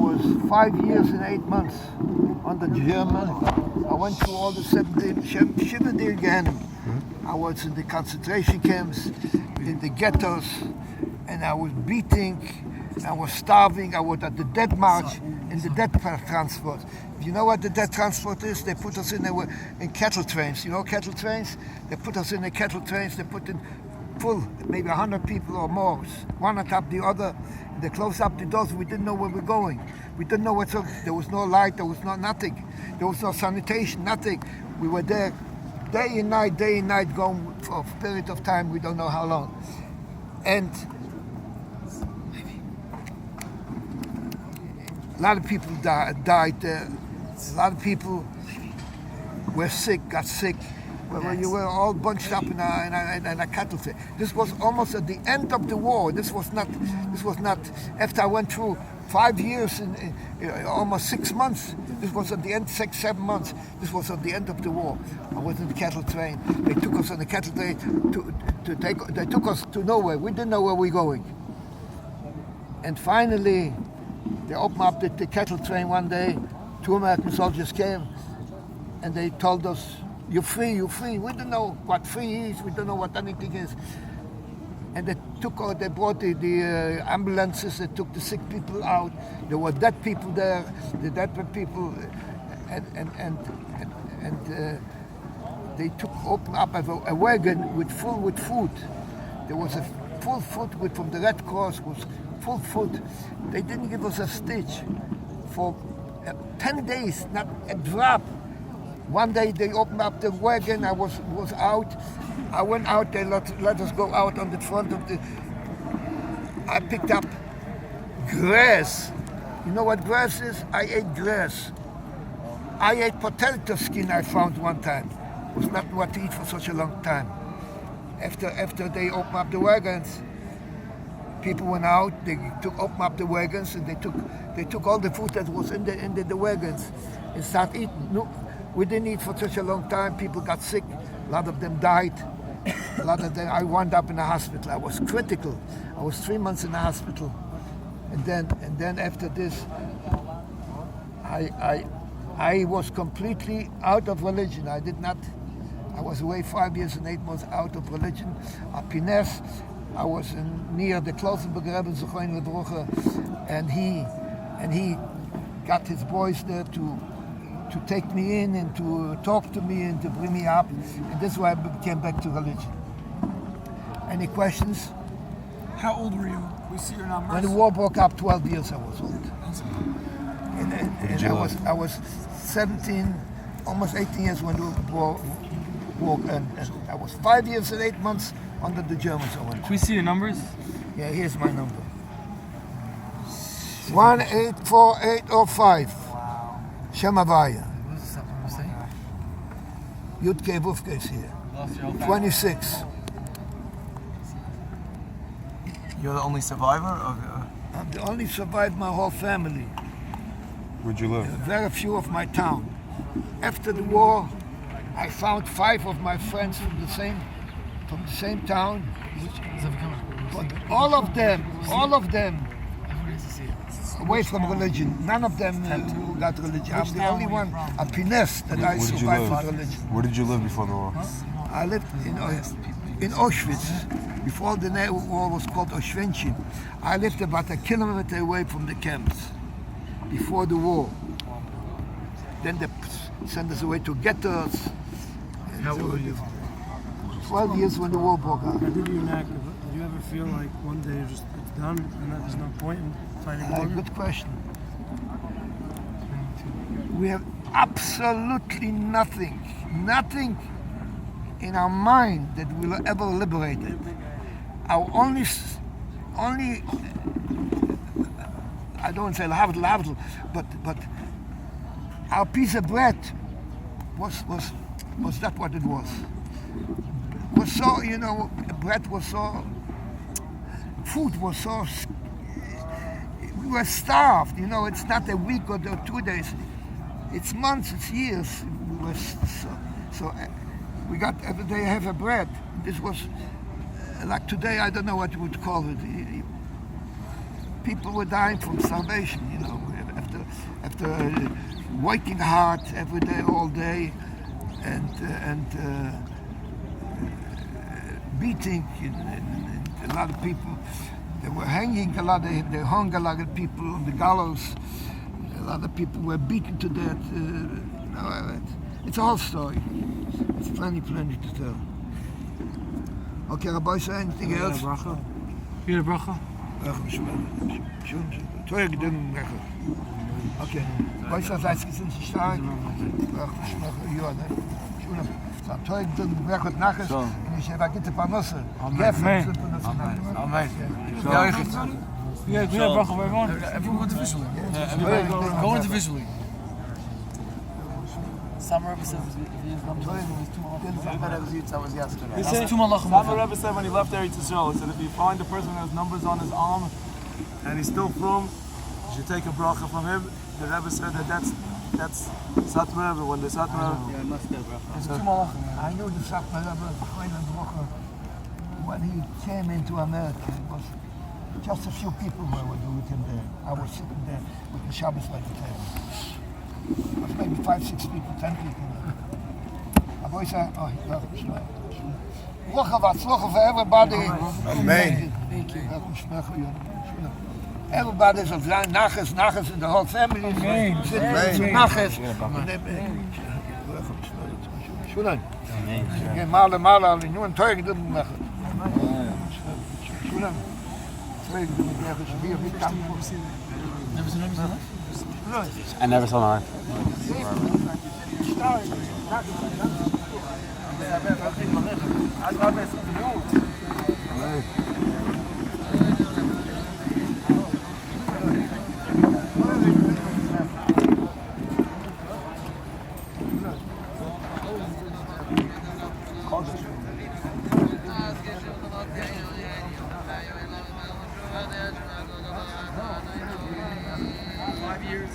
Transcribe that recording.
was 5 years and 8 months under German. I went through all the 7 day Gehenim. I was in the concentration camps, in the ghettos, and I was beating, I was starving, I was at the death march, in the death transport. You know what the death transport is? They put us in cattle trains. You know cattle trains? They put us in the cattle trains, they put in full, maybe 100 people or more, one on top of the other. They closed up the doors, we didn't know where we were going. We didn't know what's up. There was no light, there was nothing. There was no sanitation, nothing. We were there day and night, going for a period of time, we don't know how long. And a lot of people died there. A lot of people were sick, got sick. Well, you were all bunched up in a cattle train. This was almost at the end of the war. This was not. After I went through 5 years and almost 6 months. This was at the end, 6-7 months. This was at the end of the war. I was in the cattle train. They took us on the cattle train they took us to nowhere. We didn't know where we were going. And finally, they opened up the cattle train one day. 2 American soldiers came, and they told us, "You're free, you're free." We don't know what free is. We don't know what anything is. And they brought the ambulances. They took the sick people out. There were dead people there. The dead people, and they opened up a wagon full with food. There was a full food from the Red Cross. Was full food. They didn't give us a stitch for 10 days, not a drop. One day they opened up the wagon. I was out. I went out. They let us go out on the front of the. I picked up grass. You know what grass is? I ate grass. I ate potato skin. I found one time. It was not what to eat for such a long time. After they opened up the wagons, people went out. They opened up the wagons and they took all the food that was in the wagons and started eating. No, we didn't eat for such a long time. People got sick. A lot of them died. A lot of them. I wound up in the hospital. I was critical. I was 3 months in the hospital, and then after this, I was completely out of religion. I was away 5 years and 8 months out of religion. At Pines, I was near the Klosenberg Rebbe, Zochain Lebruche, and he got his boys there to take me in and to talk to me and to bring me up. And this is why I came back to religion. Any questions? How old were you? We see your numbers. When the war broke up, 12 years I was old. And I was 17, almost 18 years when the war broke, and I was 5 years and 8 months under the Germans. Can we see your numbers? Yeah, here's my number. 184805. Wow. Shemavaya. Yudke Wufke is here. 26. You're the only survivor of I'm the only survivor, my whole family. Where'd you live? Very few of my town. After the war, I found 5 of my friends from the same town. But all of them away from religion. None of them got religion. I'm the only one at Pines that I survived with religion. Where did you live before the war? I lived in Auschwitz. Before the war was called Auschwitz. I lived about a kilometer away from the camps before the war. Then they sent us away to ghettos. How old were you? 12 years when the war broke out. I did you inactive. Did you ever feel like one day it's done and that there's no point in fighting longer? Good question. We have absolutely nothing in our mind that will ever liberate it. Our only I don't say lahavdil, but our piece of bread was that what it was. Was so, bread was so, food was so, we were starved, it's not a week or 2 days, it's months, it's years. We were so we got every day have a bread. This was, like today, I don't know what you would call it. People were dying from starvation, after working hard every day, all day, and beating a lot of people. They were hanging they hung a lot of people on the gallows. A lot of people were beaten to death. It's a whole story. It's plenty to tell. Okay, Rabbi, say anything else? Here, bracha. Okay. Weißt du, was heißt, sind sie stark? Ja, ne? Schön. Toll, dann werk het nachher. Ich habe gitte Panosse. Amen. Yeah, do that bracha, everyone. Everyone go individually. Go individually. Summer episode was Summer Rebbe said when he left Eretz Yisrael, he said if you find a person who has numbers on his arm and he's still from, you should take a bracha from him. The Rebbe said that's Satmar Rebbe. When the Satmar Yeah, I must have bracha. I knew the Satmar Rebbe when he came into America. It was just a few people were with him there. I was sitting there with the Shabbos by the table. It was maybe 5, 6 people, 10 people there. I boy said, oh, Slocha for everybody. Amen. Thank you. Everybody's of Nachas in the whole family. Amen. Nachas. Shunan. Amen. Male, nu een teug doen we. Shunan. Teug doen we ergens hier op kamp. Never seen numbers on that? I never saw mine. Five years.